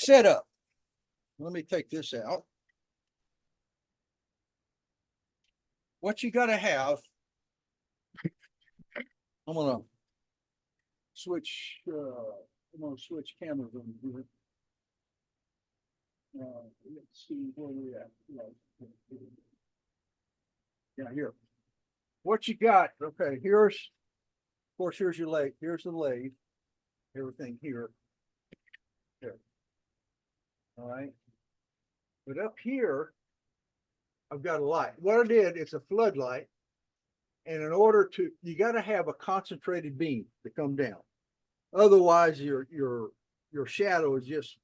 setup. Let me take this out. What you got to have, I'm gonna switch. I'm gonna switch cameras on here. Let's see where we at. Yeah, here. What you got? Okay, here's, of course, here's your lathe. Here's the lathe. Everything here. There. All right. But up here, I've got a light. What I did, it's a floodlight. And in order to, you got to have a concentrated beam to come down. Otherwise, your shadow is just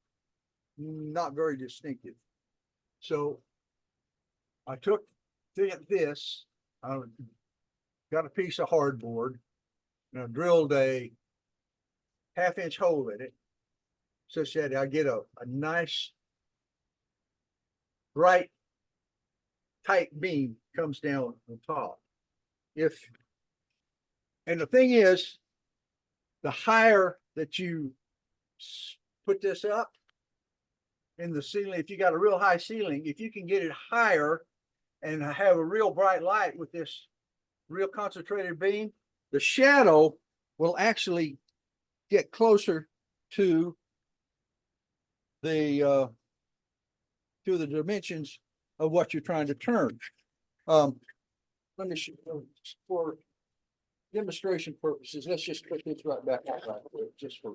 not very distinctive. So I took this, I got a piece of hardboard, and I drilled a 1/2-inch hole in it, such that I get a nice, bright, tight beam comes down on top. And the thing is, the higher that you put this up in the ceiling, if you got a real high ceiling, if you can get it higher and have a real bright light with this real concentrated beam, the shadow will actually get closer to the dimensions of what you're trying to turn. Let me show you, for demonstration purposes, let's just put this right back out right quick, just for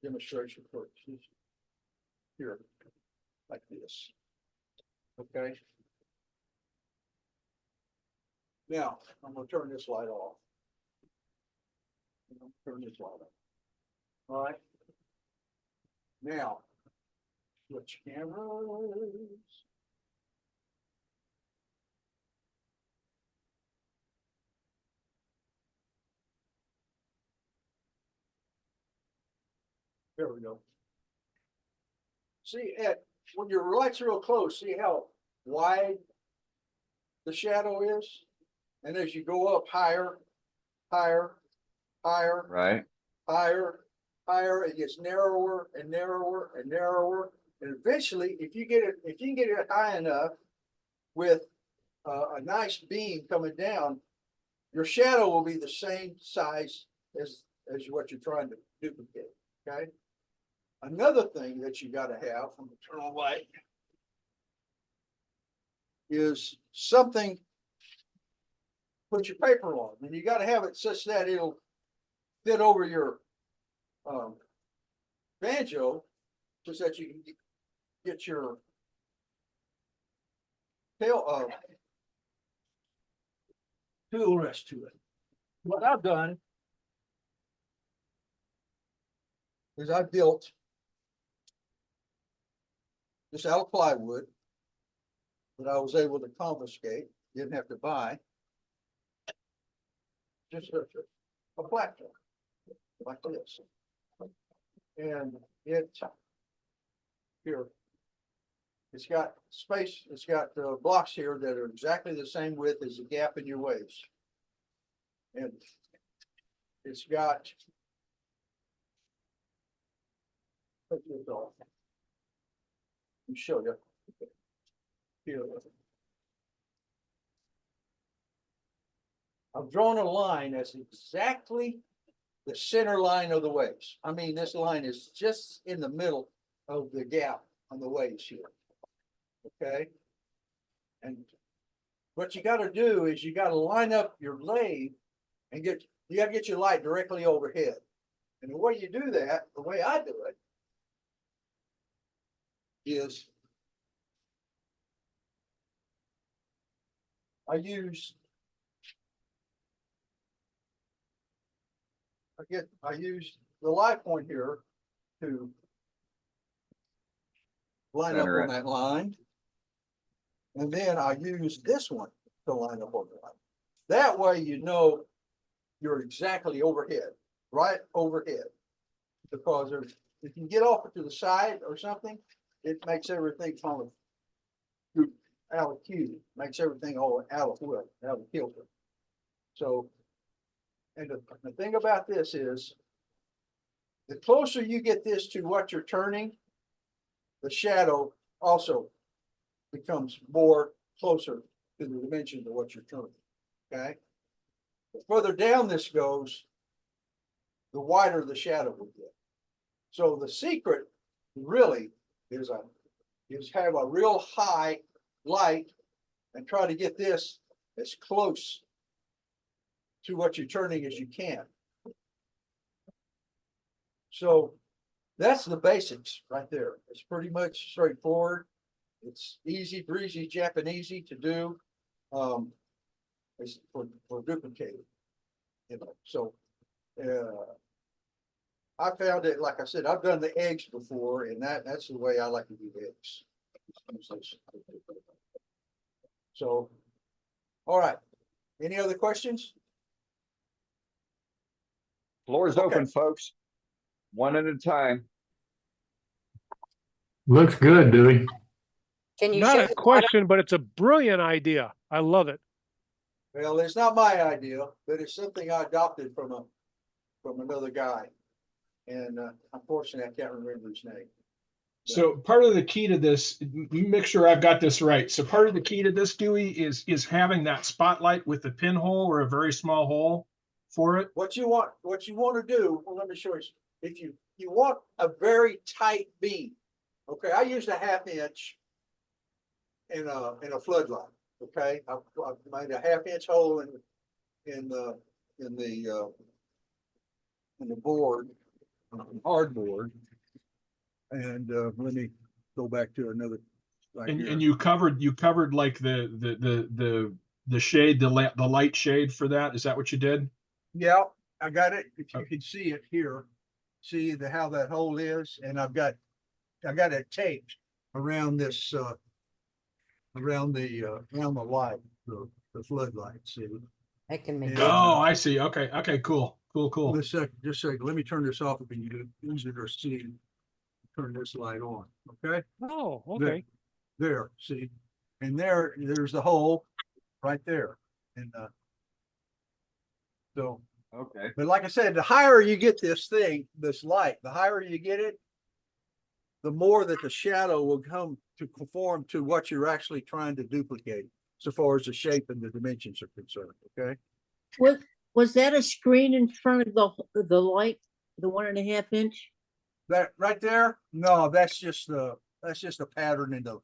demonstration purposes. Here, like this. Okay. Now, I'm going to turn this light off. Turn this light off. All right. Now, switch cameras. There we go. See, when your light's real close, see how wide the shadow is? And as you go up higher, higher, higher, Right. higher, higher, it gets narrower and narrower and narrower. And eventually, if you can get it high enough with a nice beam coming down, your shadow will be the same size as what you're trying to duplicate. Okay. Another thing that you got to have from the turn on light is something put your paper on, and you got to have it such that it'll fit over your banjo, so that you can get your tail tool rest to it. What I've done is I built this out of plywood that I was able to confiscate, didn't have to buy. Just a platform like this. And it's got space, it's got blocks here that are exactly the same width as the gap in your waves. And it's got, let me show you. Here. I've drawn a line that's exactly the center line of the waves. I mean, this line is just in the middle of the gap on the waves here. Okay. And what you got to do is you got to line up your lathe and you got to get your light directly overhead. And the way you do that, the way I do it, is I use the light point here to line up on that line. And then I use this one to line up on the line. That way you know you're exactly overhead, right overhead. Because if you get off to the side or something, it makes everything kind of out of cue, makes everything all out of kilter. So, and the thing about this is, the closer you get this to what you're turning, the shadow also becomes more closer to the dimensions of what you're turning. Okay. The further down this goes, the wider the shadow will get. So the secret really is have a real high light and try to get this as close to what you're turning as you can. So that's the basics right there. It's pretty much straightforward. It's easy breezy Japanesey to do. It's for duplicating, you know. So I found it, like I said, I've done the eggs before, and that's the way I like to do eggs. So, all right. Any other questions? Floor is open, folks. One at a time. Looks good, Dewey. Can you Not show a the question, but it's a brilliant idea. I love it. Well, it's not my idea, but it's something I adopted from another guy. And unfortunately, I can't remember his name. So part of the key to this, you make sure I've got this right. So part of the key to this, Dewey, is having that spotlight with a pinhole or a very small hole for it. What you want to do, well, let me show you. If you want a very tight beam, okay, I used a 1/2 inch in a floodlight. Okay, I've made a 1/2 inch hole in the board, hardboard. And let me go back to another. Right And here. and you covered like the shade, the light shade for that. Is that what you did? Yeah, I got it. If you can see it here, see how that hole is, and I got it taped around this around the light, the floodlight. See. I can make Yeah. Oh, I see. Okay, cool. Just a second. Let me turn this off if you use it or see. Turn this light on. Okay. Oh, okay. There, see, and there's the hole right there. And so, Okay. but like I said, the higher you get this light, the higher you get it, the more that the shadow will come to conform to what you're actually trying to duplicate, so far as the shape and the dimensions are concerned. Okay. Was that a screen in front of the light, the 1.5 inch? That right there, no, that's just a pattern in the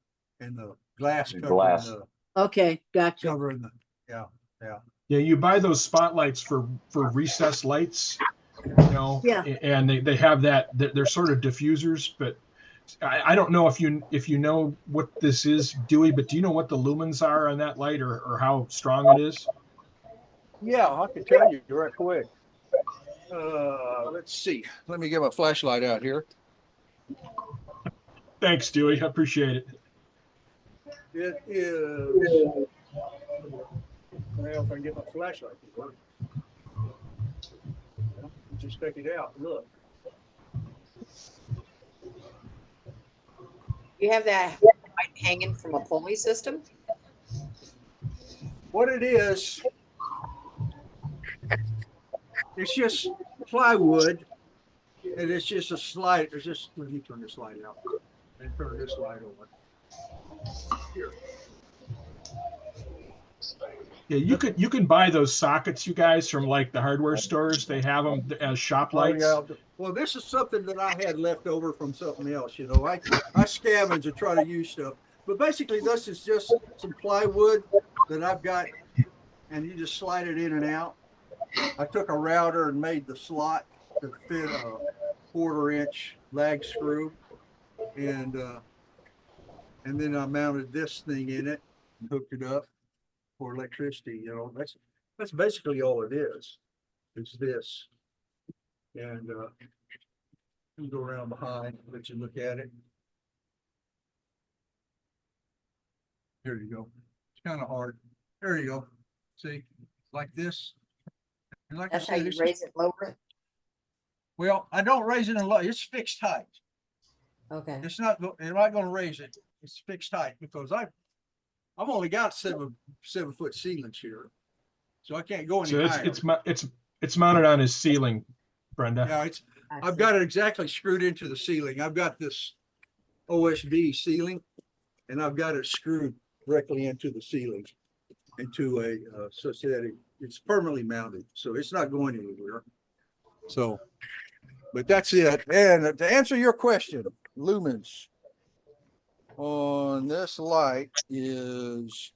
glass The covering glass. Okay, gotcha. covering the Yeah, you buy those spotlights for recessed lights, you know. Yeah. And they have that. They're sort of diffusers, but I don't know if you know what this is, Dewey. But do you know what the lumens are on that light, or how strong it is? Yeah, I can tell you right quick. Let's see. Let me get my flashlight out here. Thanks, Dewey. I appreciate it. It is. Well, if I can get my flashlight to work. Just check it out. Look. You have that light hanging from a pulley system? What it is, it's just plywood, and it's just a slide. It's just, let me turn this light out and turn this light on. Here. Yeah, you can buy those sockets, you guys, from like the hardware stores. They have them as shop lights. Oh, yeah. Well, this is something that I had left over from something else. You know, I scavenge and try to use stuff, but basically this is just some plywood that I've got, and you just slide it in and out. I took a router and made the slot to fit a 1/4 inch lag screw, and then I mounted this thing in it and hooked it up for electricity. You know, that's basically all it is. It's this, and you go around behind, let you look at it. Here you go. It's kind of hard. There you go. See, like this. And like That's I how said, you it's raise it, lower it? well, I don't raise it in low. It's fixed height. Okay. It's not. I'm not going to raise it. It's fixed height because I've only got 7-foot ceilings here, so I can't go any So higher. it's mounted on his ceiling, Brenda. Yeah, I've got it exactly screwed into the ceiling. I've got this OSB ceiling, and I've got it screwed directly into the ceiling, into a, such that it's permanently mounted, so it's not going anywhere. So, but that's it. And to answer your question, lumens on this light is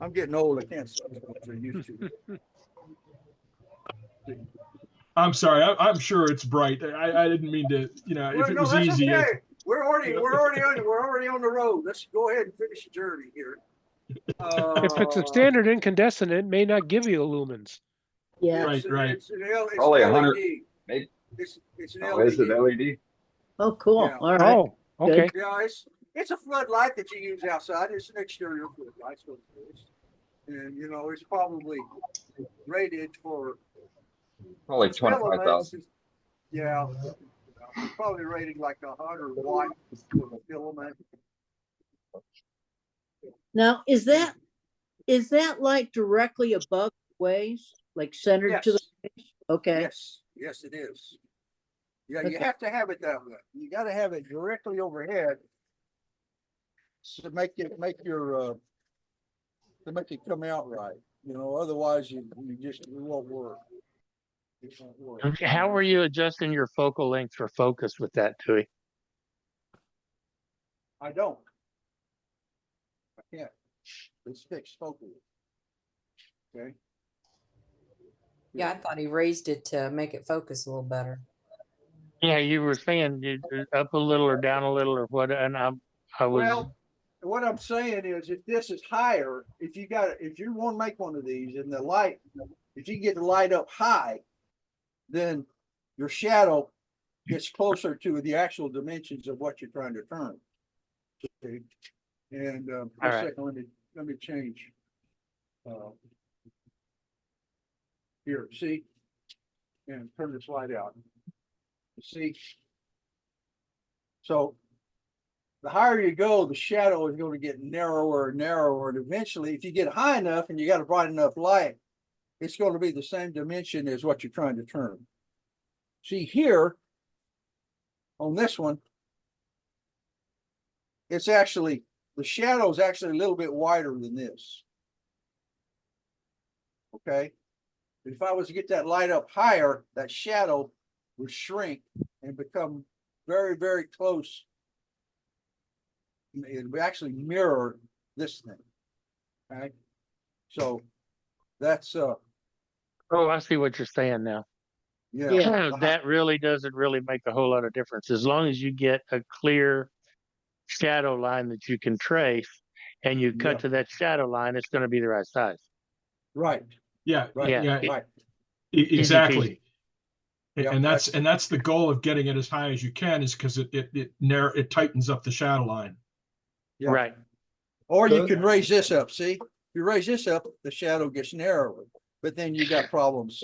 I'm getting old. I can't see what I used to. I'm sorry. I'm sure it's bright. I didn't mean to, Well, if it no, was that's easy. okay. We're already on the road. Let's go ahead and finish the journey here. If it's a standard incandescent, it may not give you lumens. Yeah. Right, right. It's an it's Probably an 100, LED. maybe. It's an Oh, is it LED. LED? Oh, cool. Yeah. All right. Oh, okay. Yeah, it's a floodlight that you use outside. It's an exterior floodlight, so it's, and it's probably rated for Probably filaments. 25,000. Yeah, it's probably rated like 100 watt for the filament. Now, is that light directly above the ways, like centered to the Yes. ways? Okay. Yes, it is. Yeah, you Okay. have to have it that way. You got to have it directly overhead to make it come out right. Otherwise it won't work. It won't work. Okay, how were you adjusting your focal length for focus with that, Dewey? I don't. I can't. It's fixed focally. Okay. Yeah, I thought he raised it to make it focus a little better. Yeah, you were saying up a little or down a little or what, and I was, Well, what I'm saying is, if this is higher, if you want to make one of these, and if you get the light up high, then your shadow gets closer to the actual dimensions of what you're trying to turn. Okay. And All a right. second, let me change. Here, see, and turn this light out. See, so the higher you go, the shadow is going to get narrower and narrower, and eventually, if you get high enough and you got a bright enough light, it's going to be the same dimension as what you're trying to turn. See here, on this one, it's actually, the shadow is actually a little bit wider than this. Okay. If I was to get that light up higher, that shadow would shrink and become very, very close. It would actually mirror this thing. Okay. So that's oh, I see what you're saying now. yeah. That really doesn't really make a whole lot of difference. As long as you get a clear shadow line that you can trace and you cut Yeah. to that shadow line, it's going to be the right size. Right. Yeah, Right. Yeah. Right. exactly. peasy. And Yeah, that's the goal of getting it as high as you can, is because it tightens up the shadow line. Yeah. Right. Or you can raise this up. See, if you raise this up, the shadow gets narrower, but then you got problems